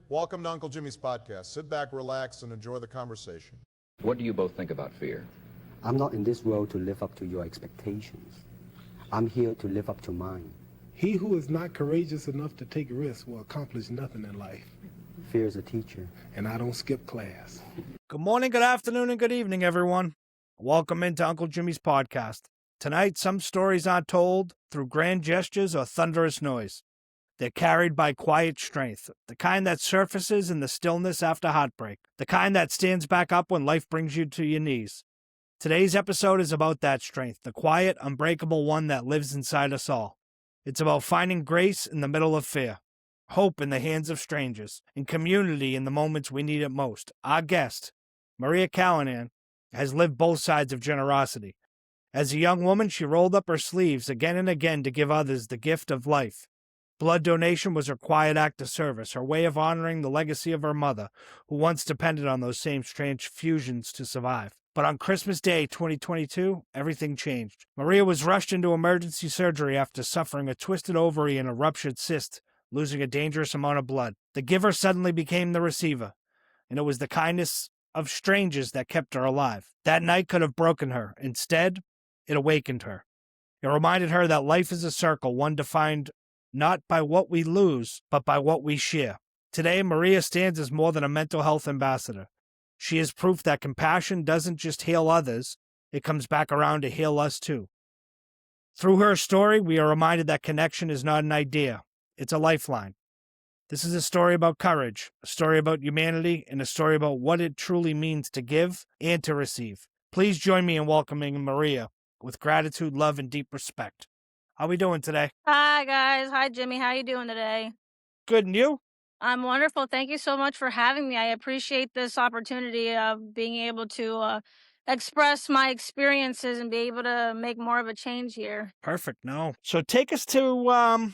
Welcome to Uncle Jimmy's podcast. Sit back, relax, and enjoy the conversation. What do you both think about fear? I'm not in this world to live up to your expectations. I'm here to live up to mine. He who is not courageous enough to take risks will accomplish nothing in life. Fear is a teacher. And I don't skip class. Good morning, good afternoon, and good evening, everyone. Welcome into Uncle Jimmy's podcast. Tonight, some stories aren't told through grand gestures or thunderous noise. They're carried by quiet strength, the kind that surfaces in the stillness after heartbreak, the kind that stands back up when life brings you to your knees. Today's episode is about that strength, the quiet, unbreakable one that lives inside us all. It's about finding grace in the middle of fear, hope in the hands of strangers, and community in the moments we need it most. Our guest, Maria Kalanin, has lived both sides of generosity. As a young woman, she rolled up her sleeves again and again to give others the gift of life. Blood donation was her quiet act of service, her way of honoring the legacy of her mother, who once depended on those same transfusions to survive. But on Christmas Day 2022, everything changed. Maria was rushed into emergency surgery after suffering a twisted ovary and a ruptured cyst, losing a dangerous amount of blood. The giver suddenly became the receiver, and it was the kindness of strangers that kept her alive. That night could have broken her. Instead, it awakened her. It reminded her that life is a circle, one defined not by what we lose, but by what we share. Today, Maria stands as more than a mental health ambassador. She is proof that compassion doesn't just heal others, it comes back around to heal us too. Through her story, we are reminded that connection is not an idea, it's a lifeline. This is a story about courage, a story about humanity, and a story about what it truly means to give and to receive. Please join me in welcoming Maria with gratitude, love, and deep respect. How are we doing today? Hi, guys. Hi, Jimmy. How you doing today? Good, and you? I'm wonderful. Thank you so much for having me. I appreciate this opportunity of being able to express my experiences and be able to make more of a change here. Perfect. No. So take us to,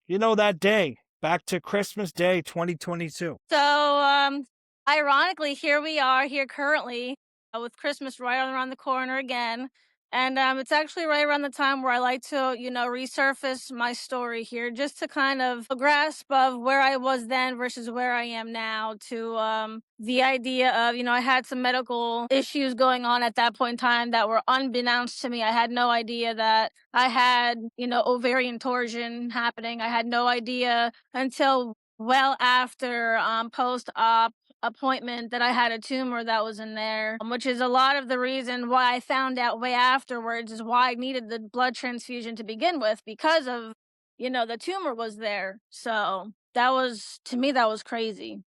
that day, back to Christmas Day 2022. So, ironically, here we are here currently with Christmas right around the corner again. And it's actually right around the time where I like to, resurface my story here just to kind of grasp of where I was then versus where I am now to the idea of, I had some medical issues going on at that point in time that were unbeknownst to me. I had no idea that I had, ovarian torsion happening. I had no idea until well after post-op appointment that I had a tumor that was in there, which is a lot of the reason why I found out way afterwards is why I needed the blood transfusion to begin with, because of, the tumor was there. So that was, to me, that was crazy.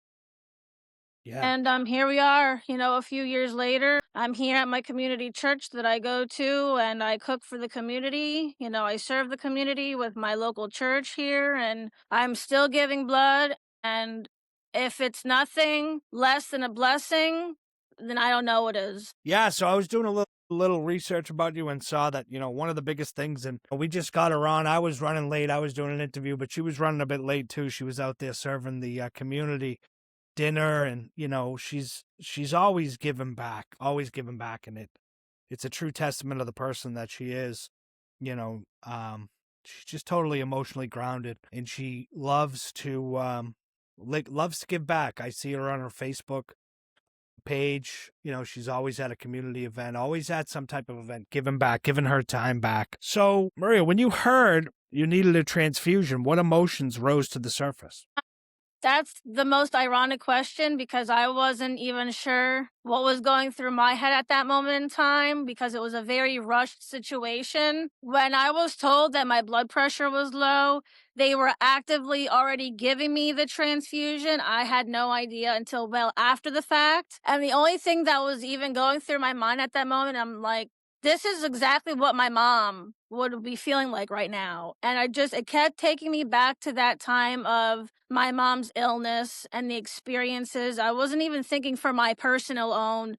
Yeah. And here we are, a few years later. I'm here at my community church that I go to, and I cook for the community. I serve the community with my local church here, and I'm still giving blood. And if it's nothing less than a blessing, then I don't know what is. Yeah, so I was doing a little research about you and saw that, one of the biggest things, and we just got her on. I was running late. I was doing an interview, but she was running a bit late too. She was out there serving the community dinner, and, she's always giving back, and it's a true testament of the person that she is. She's just totally emotionally grounded, and she loves to give back. I see her on her Facebook page. She's always at a community event, always at some type of event, giving back, giving her time back. So, Maria, when you heard you needed a transfusion, what emotions rose to the surface? That's the most ironic question because I wasn't even sure what was going through my head at that moment in time because it was a very rushed situation. When I was told that my blood pressure was low, they were actively already giving me the transfusion. I had no idea until well after the fact. And the only thing that was even going through my mind at that moment, I'm like, this is exactly what my mom would be feeling like right now. And it kept taking me back to that time of my mom's illness and the experiences. I wasn't even thinking for my personal own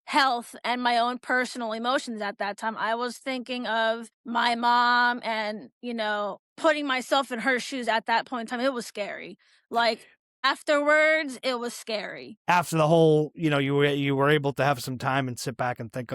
health and my own personal emotions at that time. I was thinking of my mom and, putting myself in her shoes at that point in time. It was scary. Like, Afterwards, it was scary. After the whole, you were able to have some time and sit back and think,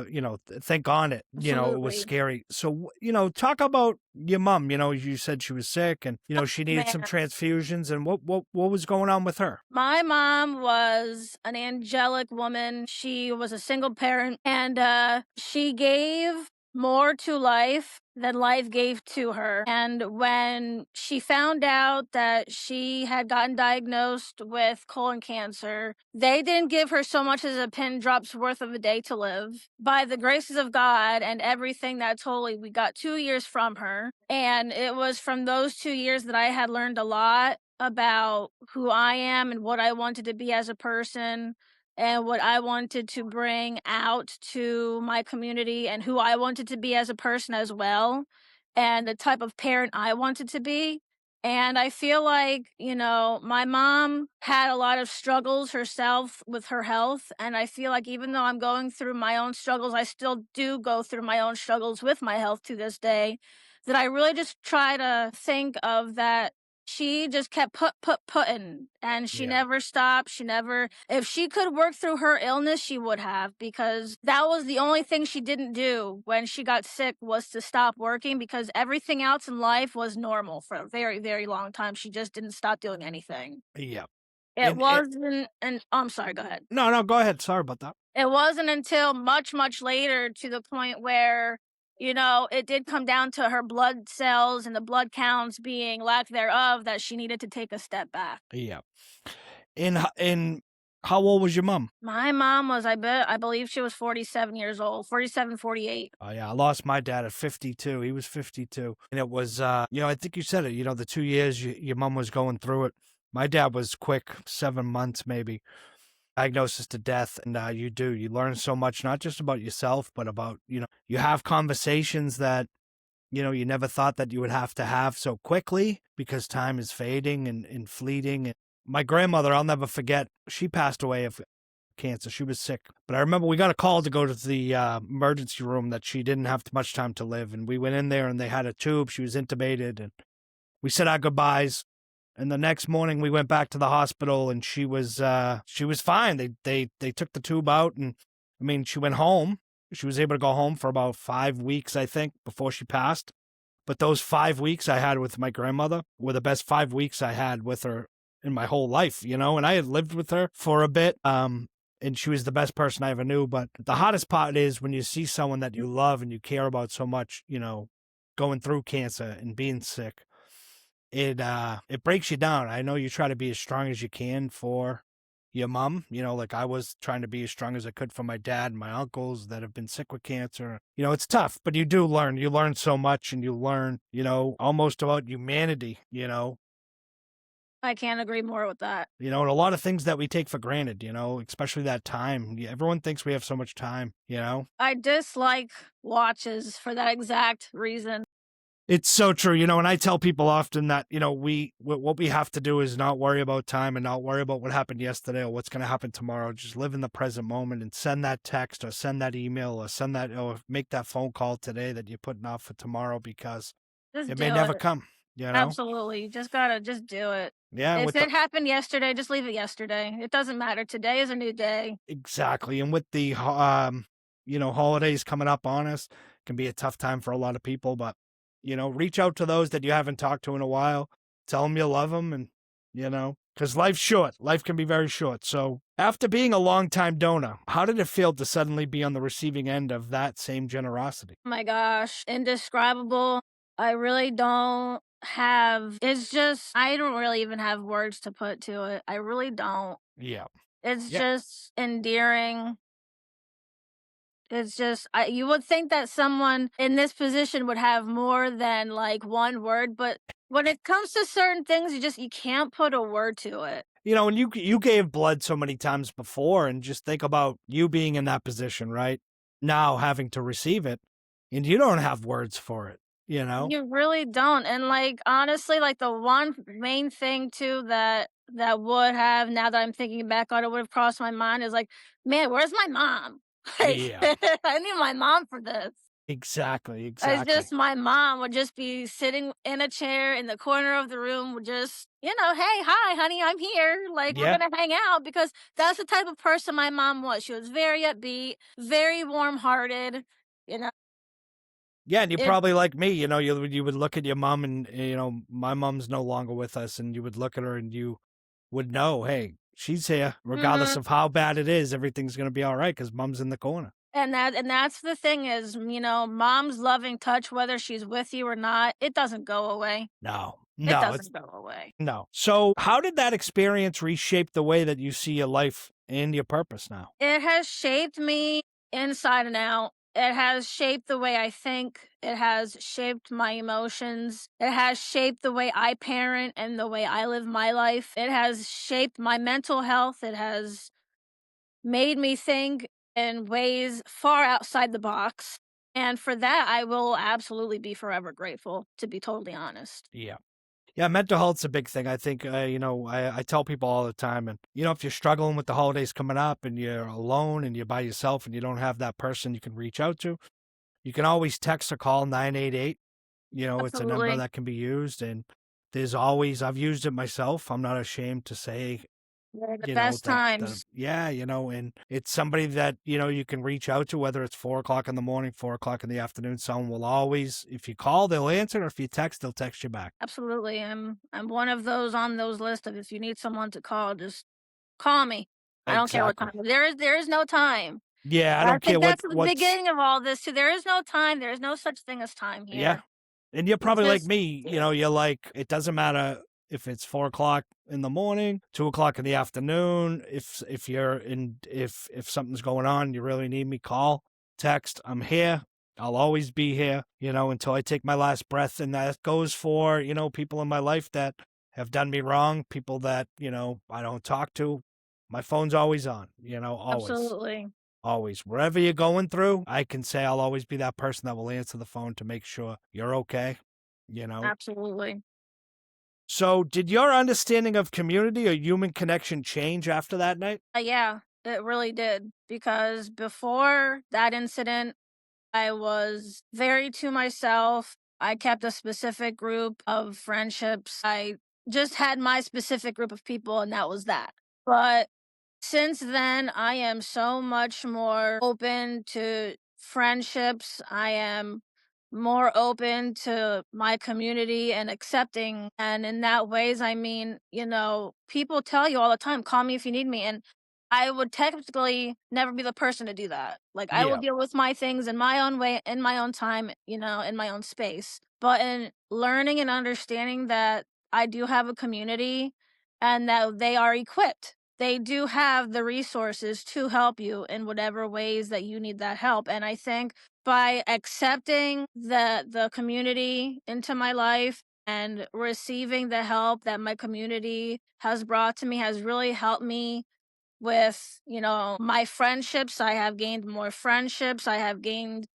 think on it. It was Absolutely. scary. So, talk about your mom. You said she was sick and, she needed some Man. transfusions. And what was going on with her? My mom was an angelic woman. She was a single parent, and she gave more to life than life gave to her. And when she found out that she had gotten diagnosed with colon cancer, they didn't give her so much as a pin drop's worth of a day to live. By the graces of God and everything that's holy, we got 2 years from her. And it was from those 2 years that I had learned a lot about who I am and what I wanted to be as a person and what I wanted to bring out to my community and who I wanted to be as a person as well, and the type of parent I wanted to be. And I feel like, my mom had a lot of struggles herself with her health. And I feel like even though I'm going through my own struggles, I still do go through my own struggles with my health to this day. That I really just try to think of that she just kept putting, and she Yeah. never stopped. She never, if she could work through her illness, she would have, because that was the only thing she didn't do when she got sick, was to stop working, because everything else in life was normal for a very, very long time. She just didn't stop doing anything. Yeah. It And wasn't, and I'm sorry, go ahead. no, go ahead. Sorry about that. It wasn't until much, much later, to the point where, it did come down to her blood cells and the blood counts being lack thereof, that she needed to take a step back. Yeah. And how old was your mom? My mom was, I believe she was 47 years old, 47, 48. Oh yeah, I lost my dad at 52. He was 52. And it was, I think you said it, the 2 years your mom was going through it. My dad was quick, 7 months maybe. Diagnosis to death. And you learn so much, not just about yourself, but about, you have conversations that, you never thought that you would have to have so quickly, because time is fading and fleeting. And my grandmother, I'll never forget, she passed away of cancer. She was sick. But I remember we got a call to go to the emergency room that she didn't have much time to live. And we went in there and they had a tube. She was intubated and we said our goodbyes. And the next morning we went back to the hospital and she was fine. They took the tube out and she went home. She was able to go home for about 5 weeks, I think, before she passed. But those 5 weeks I had with my grandmother were the best 5 weeks I had with her in my whole life, and I had lived with her for a bit. And she was the best person I ever knew. But the hardest part is when you see someone that you love and you care about so much, going through cancer and being sick. It breaks you down. I know you try to be as strong as you can for your mom, like I was trying to be as strong as I could for my dad and my uncles that have been sick with cancer. It's tough, but you do learn. You learn so much, and you learn, almost about humanity, I can't agree more with that. and a lot of things that we take for granted, especially that time. Everyone thinks we have so much time, I dislike watches for that exact reason. It's so true, and I tell people often that, what we have to do is not worry about time and not worry about what happened yesterday or what's going to happen tomorrow. Just live in the present moment and send that text or send that email or make that phone call today that you're putting off for tomorrow, because Just it do may never it. come, Absolutely. You just gotta just do it. Yeah, If with it happened yesterday, just leave it yesterday. It doesn't matter. Today is a new day. exactly. And with the, holidays coming up on us, it can be a tough time for a lot of people, but, reach out to those that you haven't talked to in a while. Tell them you love them and, because life's short. Life can be very short. So after being a longtime donor, how did it feel to suddenly be on the receiving end of that same generosity? Oh my gosh, indescribable. I really don't have, it's just, I don't really even have words to put to it. I really don't. Yeah. It's Yeah. just endearing. It's just, you would think that someone in this position would have more than like one word, but when it comes to certain things, you can't put a word to it. And you gave blood so many times before, and just think about you being in that position, right? Now having to receive it, and you don't have words for it, You really don't. And like, honestly, like the one main thing too that would have, now that I'm thinking back on it, would have crossed my mind is like, man, where's my mom? Like, Yeah. I need my mom for this. Exactly, It's exactly. just my mom would just be sitting in a chair in the corner of the room, would just, "Hey, hi, honey, I'm here. Like, we're Yeah. gonna hang out," because that's the type of person my mom was. She was very upbeat, very warm-hearted, you know? Yeah, and you're It probably like me, you would look at your mom and, my mom's no longer with us, and you would look at her and you would know, hey, she's here. Regardless Mhm. of how bad it is, everything's gonna be all right because mom's in the corner. And that's the thing is, mom's loving touch, whether she's with you or not, it doesn't go away. No, It no, it's doesn't go away. no. So how did that experience reshape the way that you see your life and your purpose now? It has shaped me inside and out. It has shaped the way I think. It has shaped my emotions. It has shaped the way I parent and the way I live my life. It has shaped my mental health. It has made me think in ways far outside the box. And for that, I will absolutely be forever grateful, to be totally honest. Yeah. Yeah, mental health's a big thing. I think, I tell people all the time, and, if you're struggling with the holidays coming up and you're alone and you're by yourself and you don't have that person you can reach out to, you can always text or call 988. It's a number Absolutely. that can be used. And I've used it myself. I'm not ashamed to say, They're the best times. yeah, and it's somebody that, you can reach out to, whether it's 4 o'clock in the morning, 4 o'clock in the afternoon. Someone will always, if you call, they'll answer. Or if you text, they'll text you back. Absolutely. I'm one of those on those lists of if you need someone to call, just call me. I don't care what Exactly. time. There is no time. Yeah, I I don't care think that's the what's beginning of all this too. There is no time. There is no such thing as time yeah. here. And you're It's probably like just me, you're like, it doesn't matter if it's 4 o'clock in the morning, 2 o'clock in the afternoon. If something's going on, you really need me, call, text. I'm here. I'll always be here, until I take my last breath. And that goes for, people in my life that have done me wrong, people that, I don't talk to. My phone's always on, always. absolutely. Always. Wherever you're going through, I can say I'll always be that person that will answer the phone to make sure you're okay, you know? Absolutely. So, did your understanding of community or human connection change after that night? Yeah, it really did. Because before that incident, I was very to myself. I kept a specific group of friendships. I just had my specific group of people, and that was that. But since then, I am so much more open to friendships. I am more open to my community and accepting. And in that ways, I mean, people tell you all the time, call me if you need me. And I would technically never be the person to do that. Like, I will Yeah. deal with my things in my own way, in my own time, in my own space. But in learning and understanding that I do have a community and that they are equipped. They do have the resources to help you in whatever ways that you need that help. And I think by accepting the community into my life and receiving the help that my community has brought to me has really helped me with, my friendships. I have gained more friendships. I have gained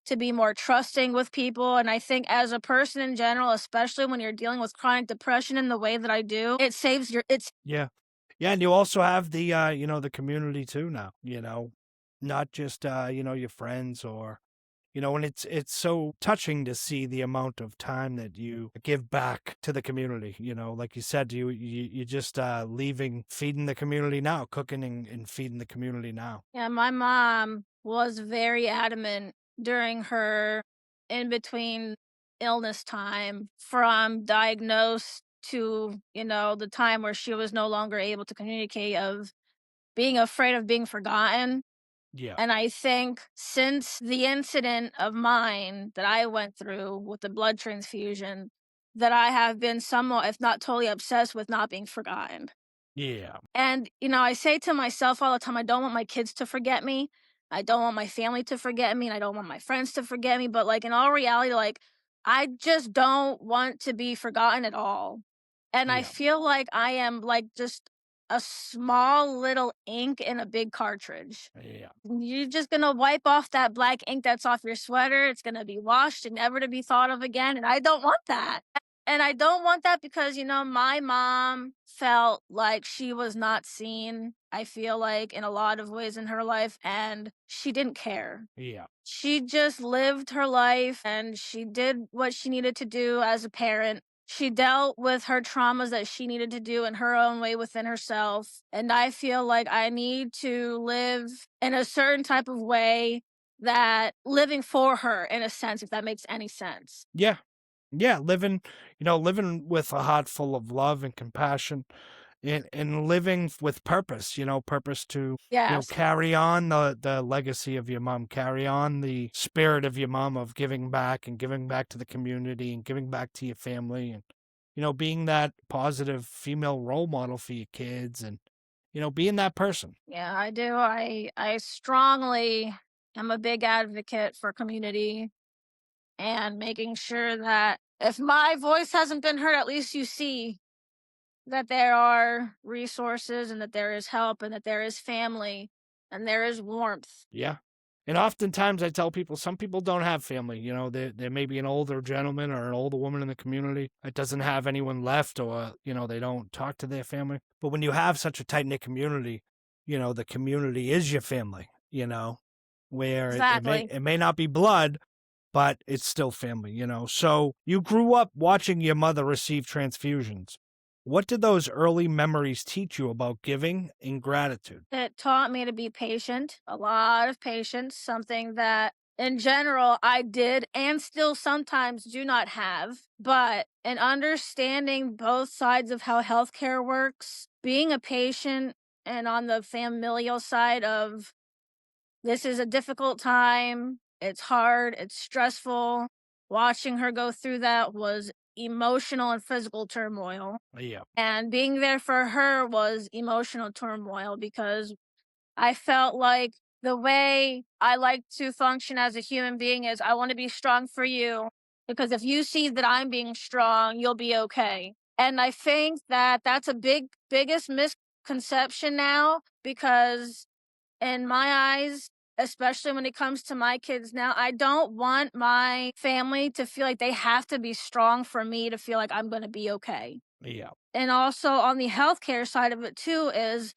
to be more trusting with people. And I think as a person in general, especially when you're dealing with chronic depression in the way that I do, it's Yeah. Yeah, and you also have the community too now, not just, your friends or, and it's so touching to see the amount of time that you give back to the community. Like you said, you just feeding the community now, cooking and feeding the community now. Yeah, my mom was very adamant during her in between illness time from diagnosed to, the time where she was no longer able to communicate of being afraid of being forgotten. Yeah. And I think since the incident of mine that I went through with the blood transfusion, that I have been somewhat, if not totally obsessed with not being forgotten. Yeah. And, I say to myself all the time, I don't want my kids to forget me. I don't want my family to forget me. And I don't want my friends to forget me. But, like, in all reality, like, I just don't want to be forgotten at all. And I Yeah. feel like I am, like, just a small little ink in a big cartridge. Yeah. You're just gonna wipe off that black ink that's off your sweater. It's gonna be washed and never to be thought of again. And I don't want that. And I don't want that because, my mom felt like she was not seen, I feel like, in a lot of ways in her life, and she didn't care. Yeah. She just lived her life and she did what she needed to do as a parent. She dealt with her traumas that she needed to do in her own way within herself. And I feel like I need to live in a certain type of way that living for her, in a sense, if that makes any sense. Yeah. Yeah. Living with a heart full of love and compassion and living with purpose, purpose to, Yes. carry on the legacy of your mom, carry on the spirit of your mom of giving back and giving back to the community and giving back to your family and, being that positive female role model for your kids and, being that person. Yeah, I do. I strongly am a big advocate for community and making sure that if my voice hasn't been heard, at least you see that there are resources and that there is help and that there is family and there is warmth. Yeah. And oftentimes I tell people, some people don't have family. There may be an older gentleman or an older woman in the community that doesn't have anyone left or, they don't talk to their family. But when you have such a tight-knit community, the community is your family, where Exactly. it may not be blood, but it's still family, So you grew up watching your mother receive transfusions. What did those early memories teach you about giving and gratitude? It taught me to be patient, a lot of patience, something that in general I did and still sometimes do not have. But in understanding both sides of how healthcare works, being a patient and on the familial side of this is a difficult time, it's hard, it's stressful. Watching her go through that was emotional and physical turmoil. Yeah. And being there for her was emotional turmoil because I felt like the way I like to function as a human being is I want to be strong for you because if you see that I'm being strong, you'll be okay. And I think that that's a biggest misconception now because in my eyes, especially when it comes to my kids now, I don't want my family to feel like they have to be strong for me to feel like I'm going to be okay. Yeah. And also on the healthcare side of it too is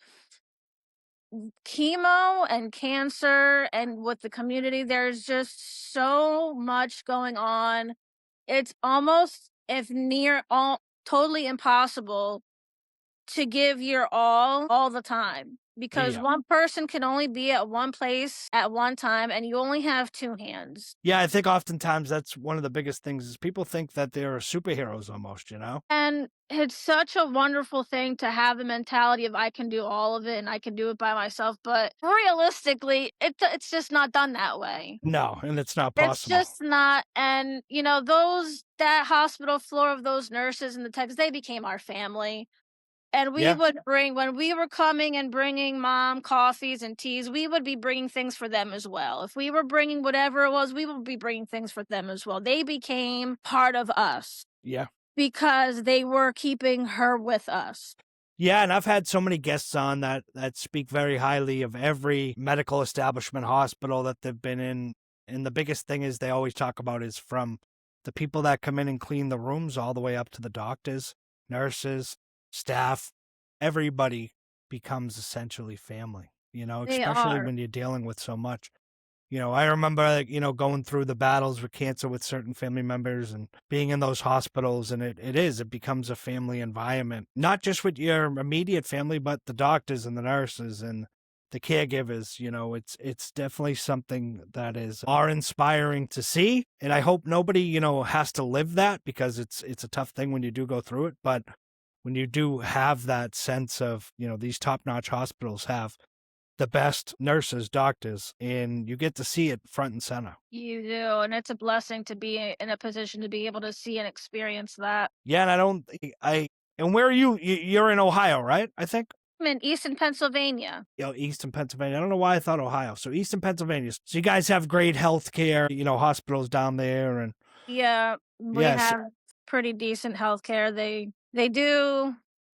chemo and cancer and with the community, there's just so much going on. It's almost if near all totally impossible to give your all the time because Yeah. one person can only be at one place at one time and you only have two hands. Yeah, I think oftentimes that's one of the biggest things is people think that they're superheroes almost, And it's such a wonderful thing to have the mentality of I can do all of it and I can do it by myself, but realistically, it's just not done that way. No, and it's not It's possible. just not. And that hospital floor of those nurses and the techs, they became our family. And we Yeah. would bring, when we were coming and bringing mom coffees and teas, we would be bringing things for them as well. If we were bringing whatever it was, we would be bringing things for them as well. They became part of us Yeah. because they were keeping her with us. Yeah, and I've had so many guests on that speak very highly of every medical establishment hospital that they've been in. And the biggest thing is they always talk about is from the people that come in and clean the rooms all the way up to the doctors, nurses, staff, everybody becomes essentially family, They especially are. when you're dealing with so much. I remember, going through the battles with cancer with certain family members and being in those hospitals. And it becomes a family environment, not just with your immediate family, but the doctors and the nurses and the caregivers. It's definitely something that is awe-inspiring to see. And I hope nobody, has to live that because it's a tough thing when you do go through it. But when you do have that sense of, these top-notch hospitals have the best nurses, doctors, and you get to see it front and center. You do. And it's a blessing to be in a position to be able to see and experience that. Yeah, and and where are you? You're in Ohio, right? I think. I'm in Easton, Pennsylvania. Eastern Pennsylvania. I don't know why I thought Ohio. So Eastern Pennsylvania. So you guys have great health care, hospitals down there. And Yeah, we yes, have pretty decent healthcare. They do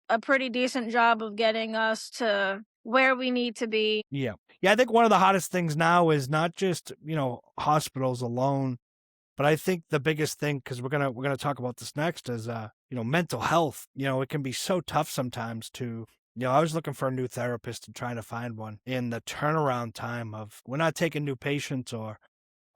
a pretty decent job of getting us to where we need to be. yeah. I think one of the hottest things now is not just, hospitals alone But I think the biggest thing, because we're gonna talk about this next, is mental health. It can be so tough sometimes to. I was looking for a new therapist and trying to find one. In the turnaround time of we're not taking new patients, or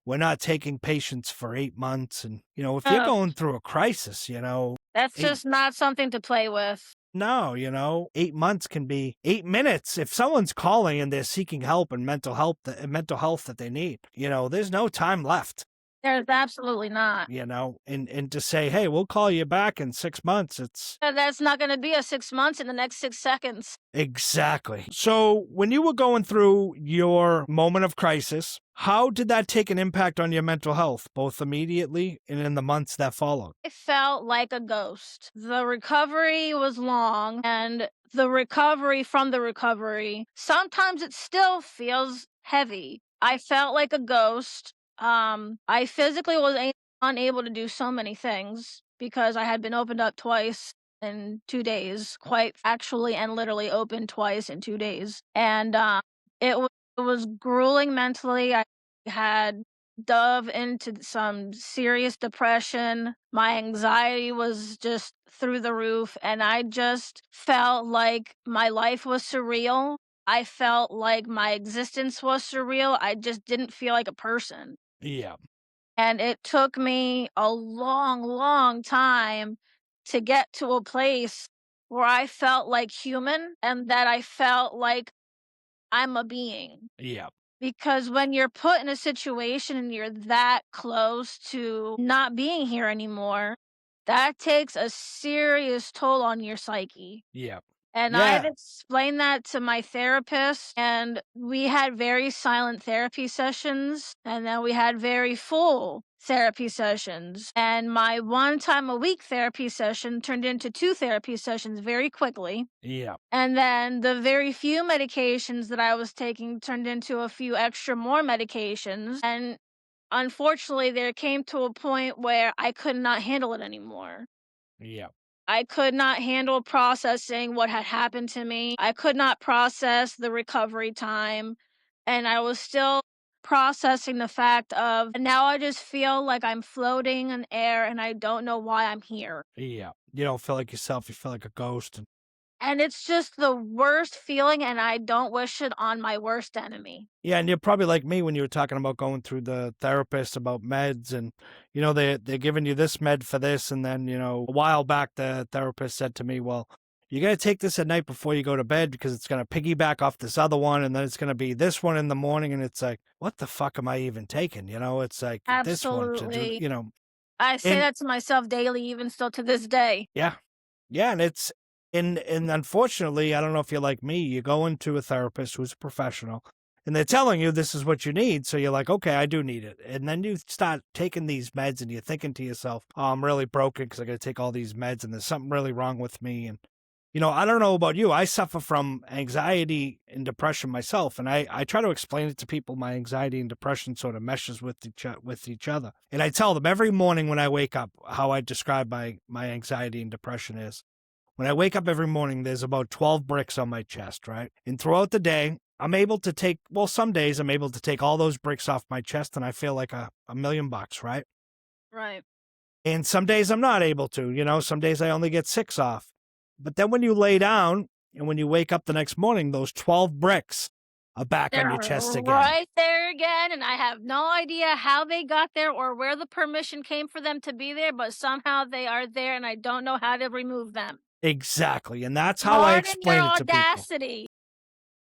we're not taking patients for 8 months. And, if you're Oh, going through a crisis, that's eight, just not something to play with. no, 8 months can be 8 minutes. If someone's calling and they're seeking help and mental health that they need, there's no time left. There's absolutely not. And to say, hey, we'll call you back in 6 months. It's That's not going to be a 6 months in the next 6 seconds. exactly. So when you were going through your moment of crisis, how did that take an impact on your mental health, both immediately and in the months that followed? I felt like a ghost. The recovery was long, and the recovery from the recovery, sometimes it still feels heavy. I felt like a ghost. I physically was unable to do so many things because I had been opened up twice in 2 days, quite actually and literally opened twice in 2 days. And it was grueling mentally. I had dove into some serious depression. My anxiety was just through the roof, and I just felt like my life was surreal. I felt like my existence was surreal. I just didn't feel like a person. Yeah. And it took me a long, long time to get to a place where I felt like human and that I felt like I'm a being. Yeah. Because when you're put in a situation and you're that close to not being here anymore, that takes a serious toll on your psyche. Yeah. And I've Yeah. explained that to my therapist, and we had very silent therapy sessions, and then we had very full therapy sessions. And my one time a week therapy session turned into 2 therapy sessions very quickly. Yeah. And then the very few medications that I was taking turned into a few extra more medications. And unfortunately, there came to a point where I could not handle it anymore. Yeah. I could not handle processing what had happened to me. I could not process the recovery time. And I was still processing the fact of now I just feel like I'm floating in air and I don't know why I'm here. Yeah. You don't feel like yourself. You feel like a ghost. And it's just the worst feeling, and I don't wish it on my worst enemy. Yeah, and you're probably like me when you were talking about going through the therapist about meds, and they're giving you this med for this, and then a while back the therapist said to me, "Well, you're gonna take this at night before you go to bed because it's gonna piggyback off this other one, and then it's gonna be this one in the morning." And it's like, what the fuck am I even taking? It's like this one to do, Absolutely. I say and that to myself daily, even still to this day. yeah, yeah, and it's and unfortunately, I don't know if you're like me, you go into a therapist who's a professional and they're telling you this is what you need. So you're like, okay, I do need it. And then you start taking these meds and you're thinking to yourself, oh, I'm really broken because I got to take all these meds and there's something really wrong with me. And, I don't know about you. I suffer from anxiety and depression myself. And I try to explain it to people. My anxiety and depression sort of meshes with each other. And I tell them every morning when I wake up how I describe my anxiety and depression is. When I wake up every morning, there's about 12 bricks on my chest, right? And throughout the day, I'm able to take, some days I'm able to take all those bricks off my chest and I feel like a $1,000,000, right? Right. And some days I'm not able to, some days I only get 6 off. But then when you lay down and when you wake up the next morning, those 12 bricks are back on your chest again. Right there again, and I have no idea how they got there or where the permission came for them to be there, but somehow they are there and I don't know how to remove them. Exactly. And that's how I explain it to people. Audacity.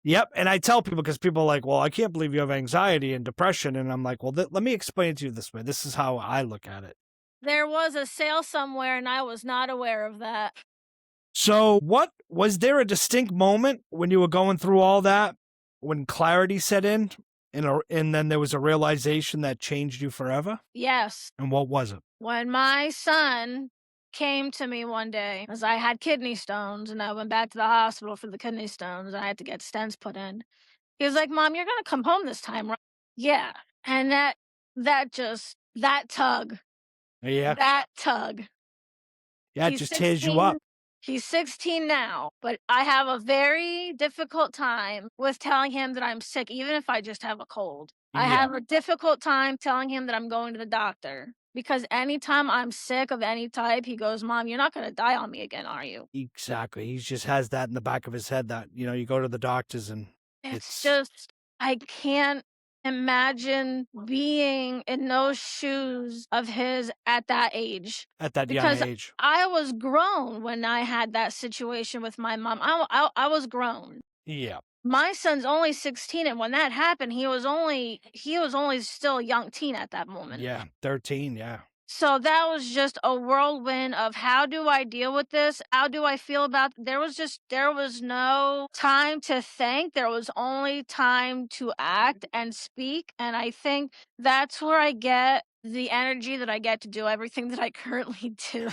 Yep. And I tell people because people are like, well, I can't believe you have anxiety and depression. And I'm like, well, let me explain it to you this way. This is how I look at it. There was a sale somewhere and I was not aware of that. So was there a distinct moment when you were going through all that, when clarity set in and then there was a realization that changed you forever? Yes. And what was it? When my son came to me one day as I had kidney stones and I went back to the hospital for the kidney stones. I had to get stents put in. He was like, Mom, you're going to come home this time, right? Yeah. And that tug. Yeah. That tug. Yeah, it He's just tears you 16. up. He's 16 now, but I have a very difficult time with telling him that I'm sick, even if I just have a cold. I Yeah, have a difficult time telling him that I'm going to the doctor because anytime I'm sick of any type, he goes, Mom, you're not going to die on me again, are you? exactly. He just has that in the back of his head that, you go to the doctors and It's it's just, I can't imagine being in those shoes of his at that age at that young because age. I was grown when I had that situation with my mom. I was grown. Yeah. My son's only 16, and when that happened, he was only still a young teen at that moment. Yeah. 13. Yeah. So that was just a whirlwind of how do I deal with this? How do I feel about there was no time to think. There was only time to act and speak. And I think that's where I get the energy that I get to do everything that I currently do.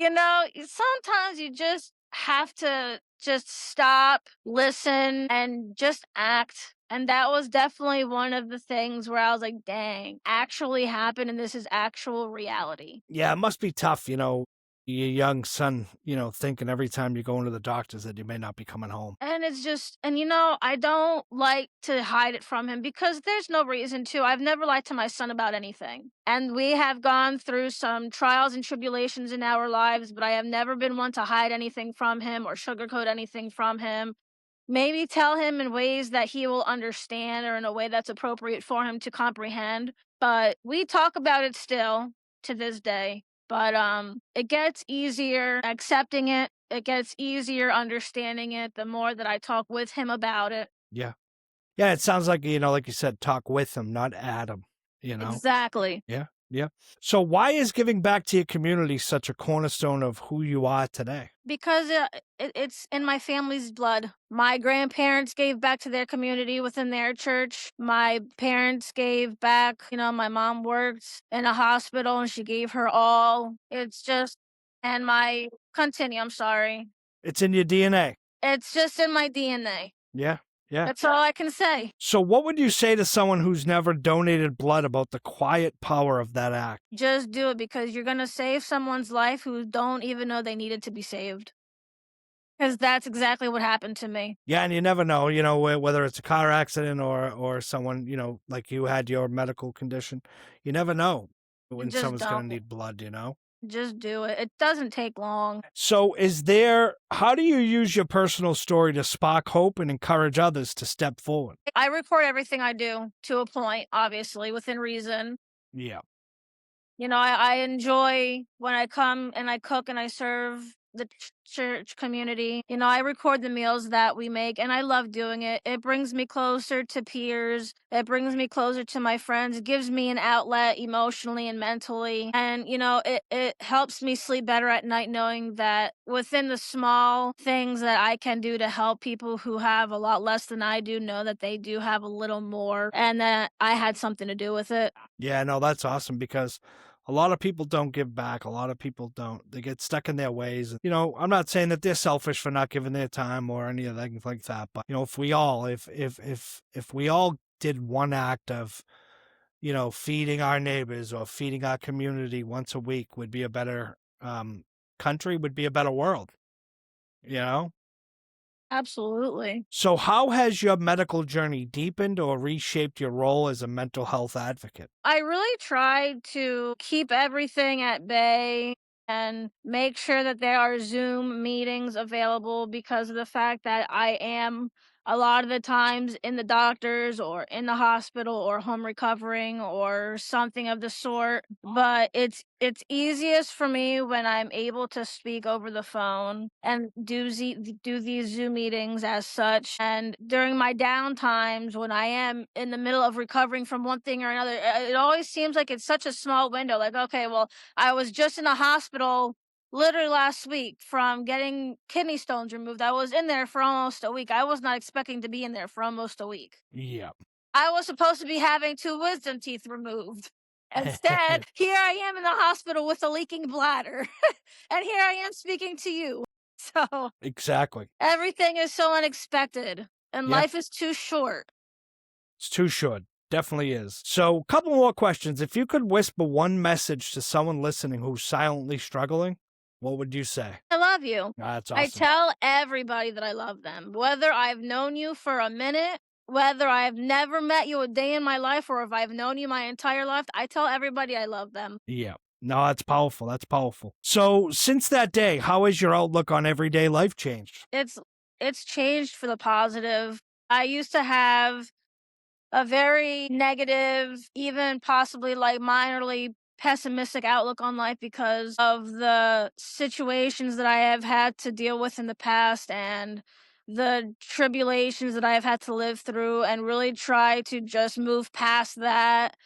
Sometimes you just have to just stop, listen, and just act. And that was definitely one of the things where I was like, dang, actually happened and this is actual reality. Yeah, it must be tough, your young son, thinking every time you go into the doctors that you may not be coming home. And it's just, I don't like to hide it from him because there's no reason to. I've never lied to my son about anything. And we have gone through some trials and tribulations in our lives, but I have never been one to hide anything from him or sugarcoat anything from him. Maybe tell him in ways that he will understand or in a way that's appropriate for him to comprehend. But we talk about it still to this day. But it gets easier accepting it. It gets easier understanding it the more that I talk with him about it. Yeah. Yeah, it sounds like, like you said, talk with him, not at him. Exactly. Yeah. Yeah. So why is giving back to your community such a cornerstone of who you are today? Because it's in my family's blood. My grandparents gave back to their community within their church. My parents gave back. My mom worked in a hospital and she gave her all. It's just, and continue, I'm sorry. It's in your DNA. It's just in my DNA. Yeah. Yeah. That's all I can say. So what would you say to someone who's never donated blood about the quiet power of that act? Just do it because you're going to save someone's life who don't even know they needed to be saved. Because that's exactly what happened to me. Yeah, and you never know, whether it's a car accident or someone, like you had your medical condition. You never know when just someone's going don't. to need blood, Just do it. It doesn't take long. So how do you use your personal story to spark hope and encourage others to step forward? I record everything I do to a point, obviously, within reason. Yeah. I enjoy when I come and I cook and I serve the church community. I record the meals that we make and I love doing it. It brings me closer to peers. It brings me closer to my friends. It gives me an outlet emotionally and mentally. And, it helps me sleep better at night knowing that within the small things that I can do to help people who have a lot less than I do know that they do have a little more and that I had something to do with it. Yeah, no, that's awesome because a lot of people don't give back. A lot of people don't. They get stuck in their ways. I'm not saying that they're selfish for not giving their time or anything like that. But if we all did one act of, feeding our neighbors or feeding our community once a week, would be a better country, would be a better world. Absolutely. So how has your medical journey deepened or reshaped your role as a mental health advocate? I really tried to keep everything at bay and make sure that there are Zoom meetings available because of the fact that I am a lot of the times in the doctors or in the hospital or home recovering or something of the sort. But it's easiest for me when I'm able to speak over the phone and do these Zoom meetings as such. And during my down times when I am in the middle of recovering from one thing or another, it always seems like it's such a small window. Like, okay, well, I was just in the hospital literally last week from getting kidney stones removed. I was in there for almost a week. I was not expecting to be in there for almost a week. Yeah. I was supposed to be having 2 wisdom teeth removed. Instead, here I am in the hospital with a leaking bladder. And here I am speaking to you. So Exactly. everything is so unexpected. And Yeah. life is too short. It's too short. Definitely is. So, a couple more questions. If you could whisper one message to someone listening who's silently struggling, what would you say? I love you. That's I awesome. tell everybody that I love them, whether I've known you for a minute, whether I've never met you a day in my life, or if I've known you my entire life. I tell everybody I love them. Yeah. No, that's powerful. That's powerful. So since that day, how has your outlook on everyday life changed? It's changed for the positive. I used to have a very negative, even possibly like minorly pessimistic outlook on life because of the situations that I have had to deal with in the past and the tribulations that I have had to live through, and really try to just move past that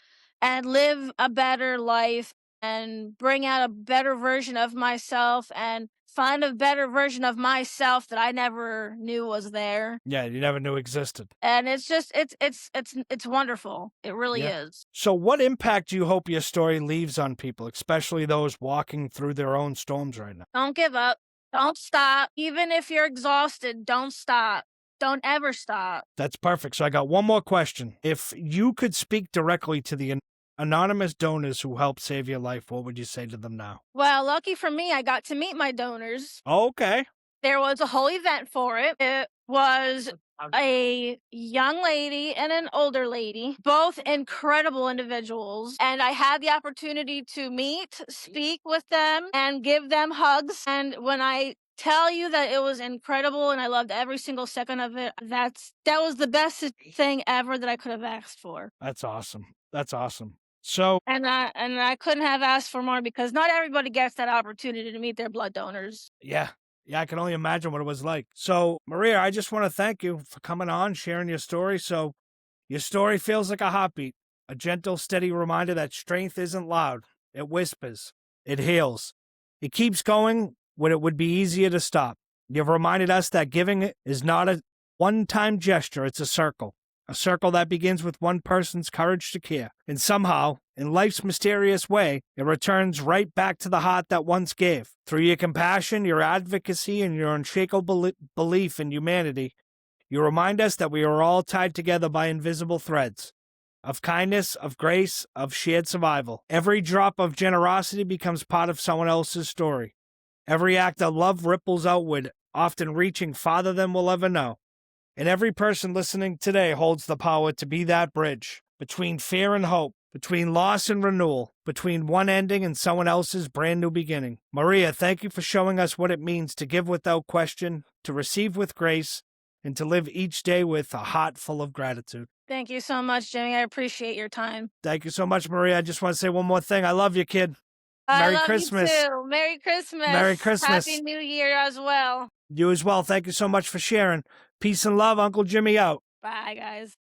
and live a better life and bring out a better version of myself and find a better version of myself that I never knew was there. Yeah, you never knew existed. And it's just it's wonderful. It really Yeah. is. So what impact do you hope your story leaves on people, especially those walking through their own storms right now? Don't give up. Don't stop. Even if you're exhausted, don't stop. Don't ever stop. That's perfect. So I got one more question. If you could speak directly to the anonymous donors who helped save your life, what would you say to them now? Well, lucky for me, I got to meet my donors. Okay. There was a whole event for it. It was a young lady and an older lady, both incredible individuals. And I had the opportunity to meet, speak with them, and give them hugs. And when I tell you that it was incredible and I loved every single second of it, that was the best thing ever that I could have asked for. That's awesome. That's awesome. So And I couldn't have asked for more, because not everybody gets that opportunity to meet their blood donors. yeah, I can only imagine what it was like. So Maria, I just want to thank you for coming on, sharing your story. So your story feels like a heartbeat, a gentle, steady reminder that strength isn't loud. It whispers. It heals. It keeps going when it would be easier to stop. You've reminded us that giving is not a one-time gesture. It's a circle that begins with one person's courage to care. And somehow, in life's mysterious way, it returns right back to the heart that once gave. Through your compassion, your advocacy, and your unshakable belief in humanity, you remind us that we are all tied together by invisible threads of kindness, of grace, of shared survival. Every drop of generosity becomes part of someone else's story. Every act of love ripples outward, often reaching farther than we'll ever know. And every person listening today holds the power to be that bridge between fear and hope, between loss and renewal, between one ending and someone else's brand new beginning. Maria, thank you for showing us what it means to give without question, to receive with grace, and to live each day with a heart full of gratitude. Thank you so much, Jimmy. I appreciate your time. Thank you so much, Maria. I just want to say one more thing. I love you, kid. Merry I love Christmas. you too. Merry Christmas. Merry Christmas. Happy New Year as well. You as well. Thank you so much for sharing. Peace and love. Uncle Jimmy out. Bye, guys.